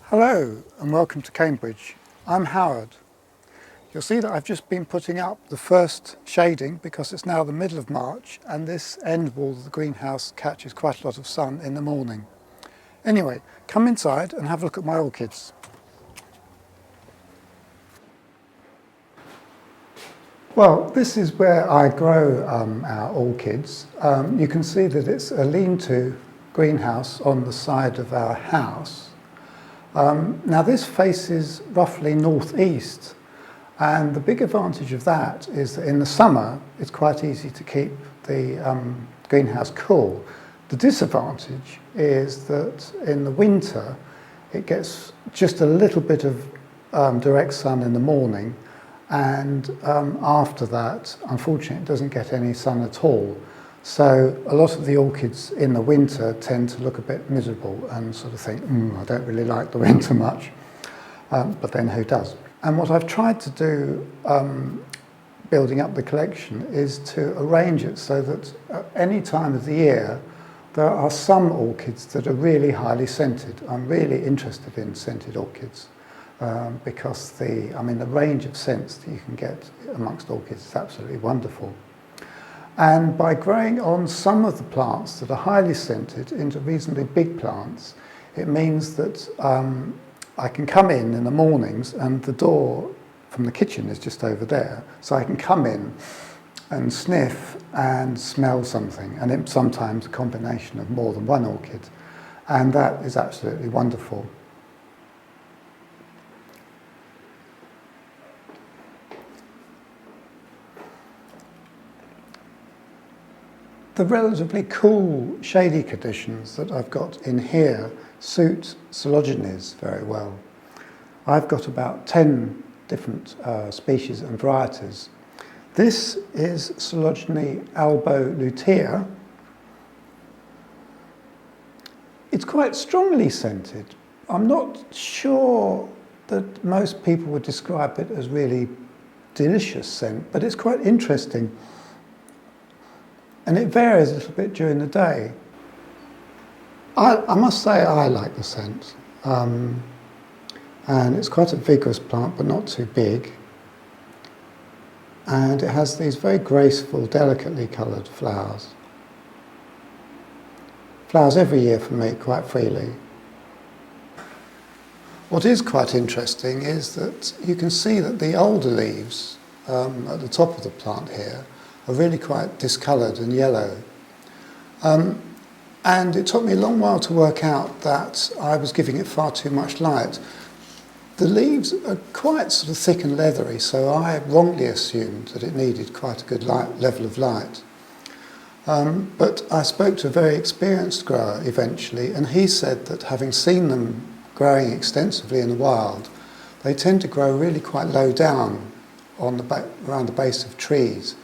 Hello and welcome to Cambridge. I'm Howard. You'll see that I've just been putting up the first shading because it's now the middle of March and this end wall of the greenhouse catches quite a lot of sun in the morning. Anyway, come inside and have a look at my orchids. Well, this is where I grow our orchids. You can see that it's a lean-to greenhouse on the side of our house. Now this faces roughly northeast, and the big advantage of that is that in the summer it's quite easy to keep the greenhouse cool. The disadvantage is that in the winter it gets just a little bit of direct sun in the morning, and after that unfortunately it doesn't get any sun at all. So a lot of the orchids in the winter tend to look a bit miserable and sort of think, I don't really like the winter much, but then who does? And what I've tried to do building up the collection is to arrange it so that at any time of the year there are some orchids that are really highly scented. I'm really interested in scented orchids because the range of scents that you can get amongst orchids is absolutely wonderful. And by growing on some of the plants that are highly scented into reasonably big plants, it means that I can come in the mornings, and the door from the kitchen is just over there, so I can come in and sniff and smell something, and it's sometimes a combination of more than one orchid, and that is absolutely wonderful. The relatively cool, shady conditions that I've got in here suit Sologenics very well. I've got about 10 different species and varieties. This is Sologenics albolutea. It's quite strongly scented. I'm not sure that most people would describe it as really delicious scent, but it's quite interesting. And it varies a little bit during the day. I must say I like the scent. And it's quite a vigorous plant, but not too big. And it has these very graceful, delicately coloured flowers. Flowers every year for me, quite freely. What is quite interesting is that you can see that the older leaves at the top of the plant here are really quite discoloured and yellow. And it took me a long while to work out that I was giving it far too much light. The leaves are quite sort of thick and leathery, so I wrongly assumed that it needed quite a good level of light. But I spoke to a very experienced grower eventually, and he said that having seen them growing extensively in the wild, they tend to grow really quite low down on around the base of trees.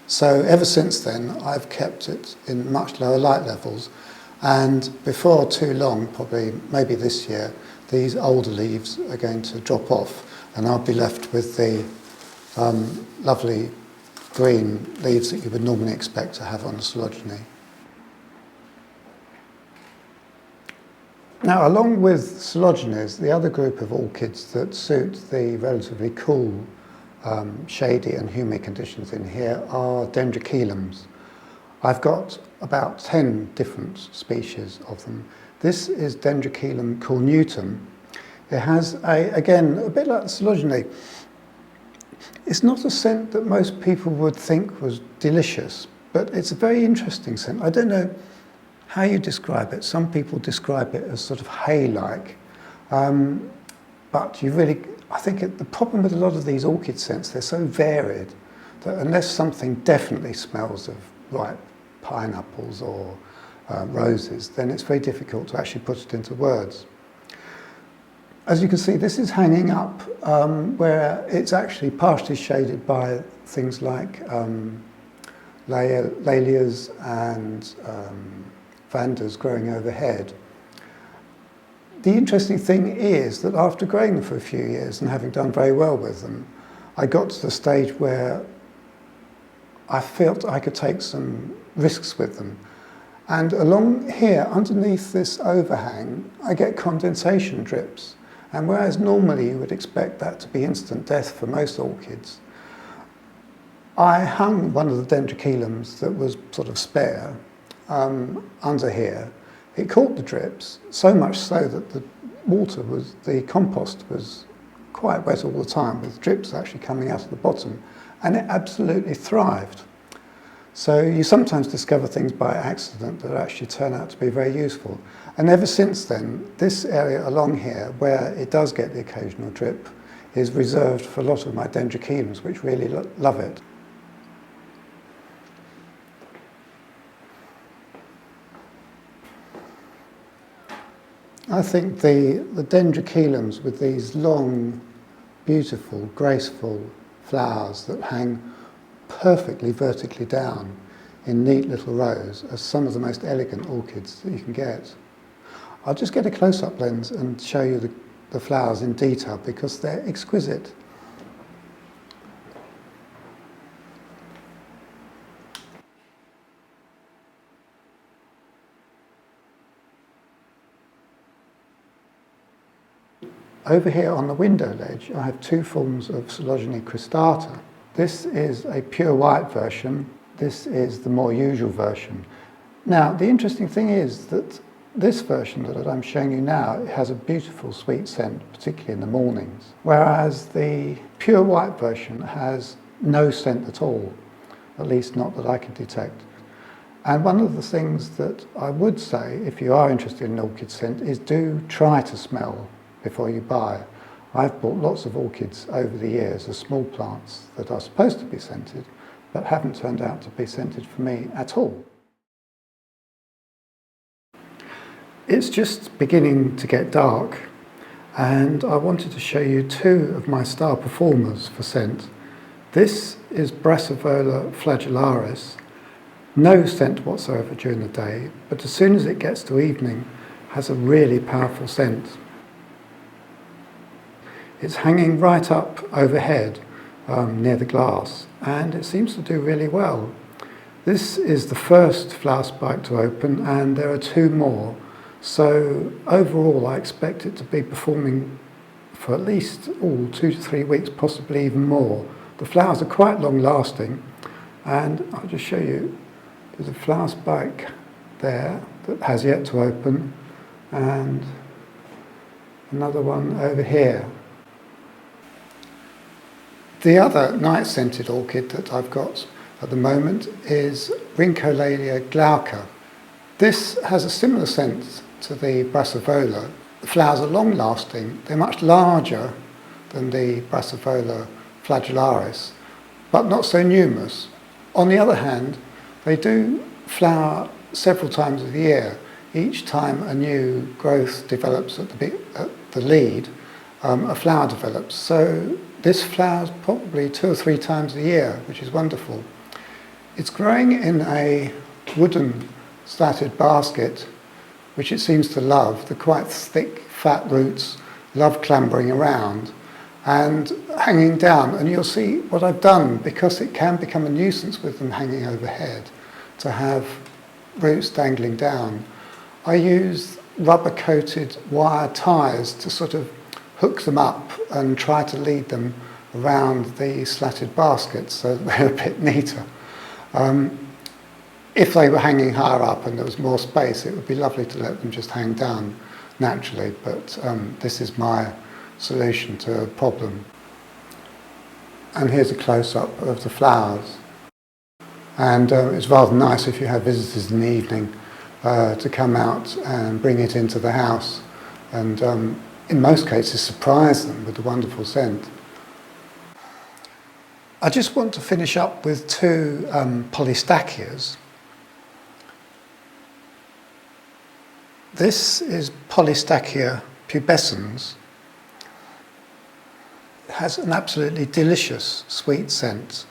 So ever since then, I've kept it in much lower light levels, and before too long, probably maybe this year, these older leaves are going to drop off, and I'll be left with the lovely green leaves that you would normally expect to have on a Sologeny. Now, along with Sologenies, the other group of orchids that suit the relatively cool shady and humid conditions in here are Dendrochilums. I've got about 10 different species of them. This is Dendrochilum cornutum. It has, again, a bit like the Sologeny. It's not a scent that most people would think was delicious, but it's a very interesting scent. I don't know how you describe it. Some people describe it as sort of hay-like, but I think the problem with a lot of these orchid scents, they're so varied that unless something definitely smells of ripe pineapples or roses, then it's very difficult to actually put it into words. As you can see, this is hanging up where it's actually partially shaded by things like Laelias and Vandas growing overhead. The interesting thing is that after growing them for a few years and having done very well with them, I got to the stage where I felt I could take some risks with them. And along here, underneath this overhang, I get condensation drips. And whereas normally you would expect that to be instant death for most orchids, I hung one of the Dendrochilums that was sort of spare under here. It caught the drips, so much so that the compost was quite wet all the time, with drips actually coming out of the bottom, and it absolutely thrived. So you sometimes discover things by accident that actually turn out to be very useful. And ever since then, this area along here, where it does get the occasional drip, is reserved for a lot of my Dendrochilums, which really love it. I think the Dendrochilums with these long, beautiful, graceful flowers that hang perfectly vertically down in neat little rows are some of the most elegant orchids that you can get. I'll just get a close-up lens and show you the flowers in detail because they're exquisite. Over here on the window ledge I have two forms of Sologenics crostata. This is a pure white version, this is the more usual version. Now the interesting thing is that this version that I'm showing you now has a beautiful sweet scent, particularly in the mornings, whereas the pure white version has no scent at all, at least not that I can detect. And one of the things that I would say, if you are interested in orchid scent, is do try to smell before you buy. I've bought lots of orchids over the years as small plants that are supposed to be scented, but haven't turned out to be scented for me at all. It's just beginning to get dark, and I wanted to show you two of my star performers for scent. This is Brassavola flagellaris. No scent whatsoever during the day, but as soon as it gets to evening, has a really powerful scent. It's hanging right up overhead near the glass, and it seems to do really well. This is the first flower spike to open, and there are two more. So overall I expect it to be performing for at least 2 to 3 weeks, possibly even more. The flowers are quite long lasting, and I'll just show you. There's a flower spike there that has yet to open, and another one over here. The other night-scented orchid that I've got at the moment is Rhyncholaelia glauca. This has a similar scent to the Brassavola. The flowers are long-lasting, they're much larger than the Brassavola flagellaris, but not so numerous. On the other hand, they do flower several times a year. Each time a new growth develops at the lead, a flower develops. So this flowers probably 2 or 3 times a year, which is wonderful. It's growing in a wooden slatted basket, which it seems to love. The quite thick, fat roots love clambering around and hanging down. And you'll see what I've done, because it can become a nuisance with them hanging overhead, to have roots dangling down. I use rubber-coated wire ties to sort of hook them up and try to lead them around the slatted baskets so that they're a bit neater. If they were hanging higher up and there was more space, it would be lovely to let them just hang down naturally, but this is my solution to a problem. And here's a close-up of the flowers. And it's rather nice if you have visitors in the evening to come out and bring it into the house, and in most cases surprise them with the wonderful scent. I just want to finish up with 2 Polystachyias. This is Polystachya pubescens. It has an absolutely delicious sweet scent,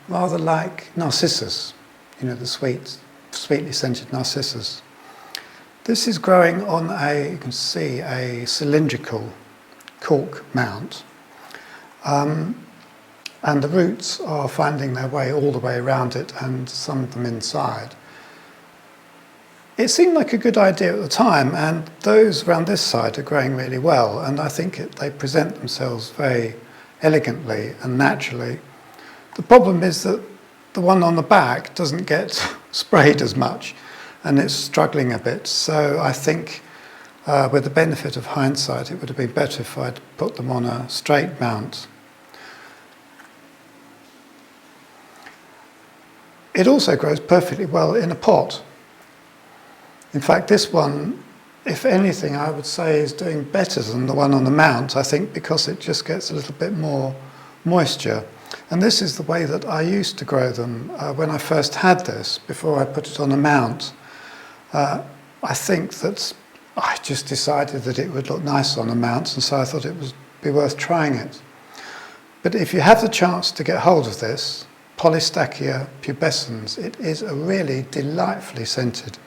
rather like narcissus, you know, the sweetly scented narcissus. This is growing on you can see, a cylindrical cork mount. And the roots are finding their way all the way around it, and some of them inside. it seemed like a good idea at the time, and those around this side are growing really well, and I think they present themselves very elegantly and naturally. The problem is that the one on the back doesn't get sprayed as much, and it's struggling a bit. So I think with the benefit of hindsight, it would have been better if I'd put them on a straight mount. It also grows perfectly well in a pot. In fact, this one, if anything, I would say is doing better than the one on the mount, I think, because it just gets a little bit more moisture. And this is the way that I used to grow them when I first had this, before I put it on a mount. I think that I just decided that it would look nice on a mount, and so I thought it would be worth trying it. But if you have the chance to get hold of this, Polystachia pubescens, it is a really delightfully scented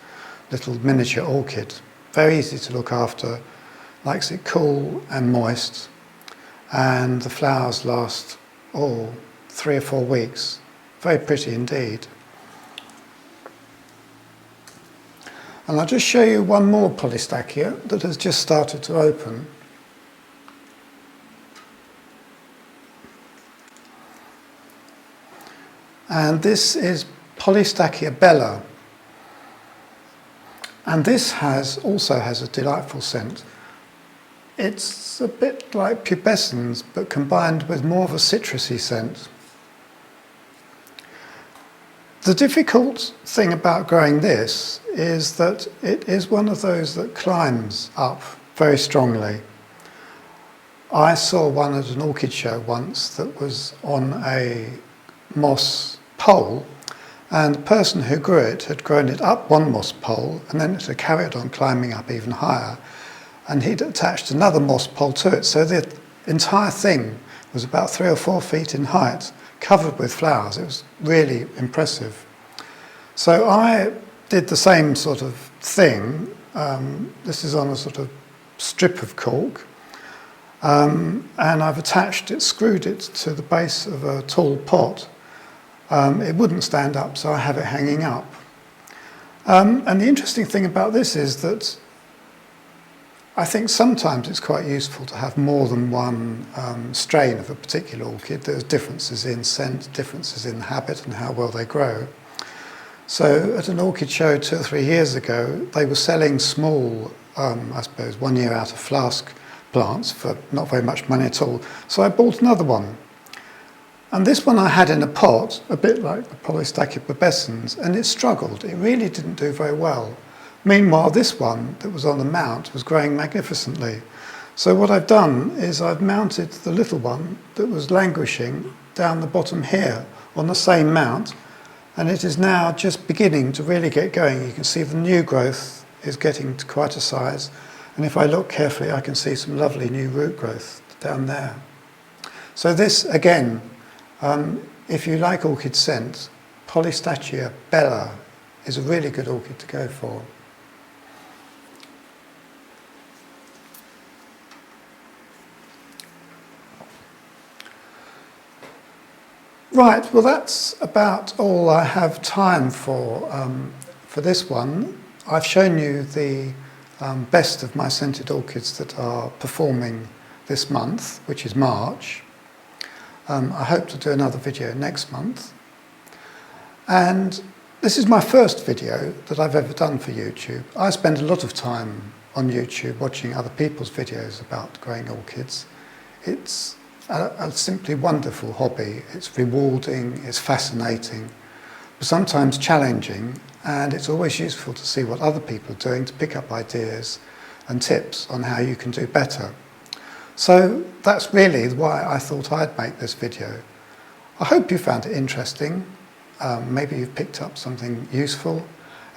little miniature orchid. Very easy to look after, likes it cool and moist, and the flowers last 3 or 4 weeks. Very pretty indeed. And I'll just show you one more Polystachia that has just started to open. And this is Polystachia bella. And this also has a delightful scent. It's a bit like pubescens, but combined with more of a citrusy scent. The difficult thing about growing this is that it is one of those that climbs up very strongly. I saw one at an orchid show once that was on a moss pole, and the person who grew it had grown it up one moss pole, and then it had carried on climbing up even higher, and he'd attached another moss pole to it, so the entire thing was about 3 or 4 feet in height, covered with flowers. It was really impressive. So I did the same sort of thing. This is on a sort of strip of cork, and I've attached it, screwed it to the base of a tall pot. It wouldn't stand up, so I have it hanging up. And the interesting thing about this is that I think sometimes it's quite useful to have more than one strain of a particular orchid. There's differences in scent, differences in habit and how well they grow. So at an orchid show 2 or 3 years ago, they were selling small, I suppose, 1 year out of flask plants for not very much money at all. So I bought another one. And this one I had in a pot, a bit like the Polystachia pubescens, and it struggled. It really didn't do very well. Meanwhile, this one that was on the mount was growing magnificently. So what I've done is I've mounted the little one that was languishing down the bottom here on the same mount, and it is now just beginning to really get going. You can see the new growth is getting to quite a size, and if I look carefully I can see some lovely new root growth down there. So this, again, if you like orchid scent, Polystachia bella is a really good orchid to go for. Right, well that's about all I have time for this one. I've shown you the best of my scented orchids that are performing this month, which is March. I hope to do another video next month. And this is my first video that I've ever done for YouTube. I spend a lot of time on YouTube watching other people's videos about growing orchids. It's a simply wonderful hobby. It's rewarding, it's fascinating, but sometimes challenging, and it's always useful to see what other people are doing to pick up ideas and tips on how you can do better. So that's really why I thought I'd make this video. I hope you found it interesting. Maybe you've picked up something useful,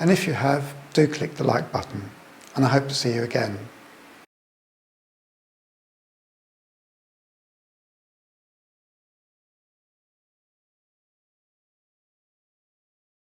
and if you have, do click the like button, and I hope to see you again.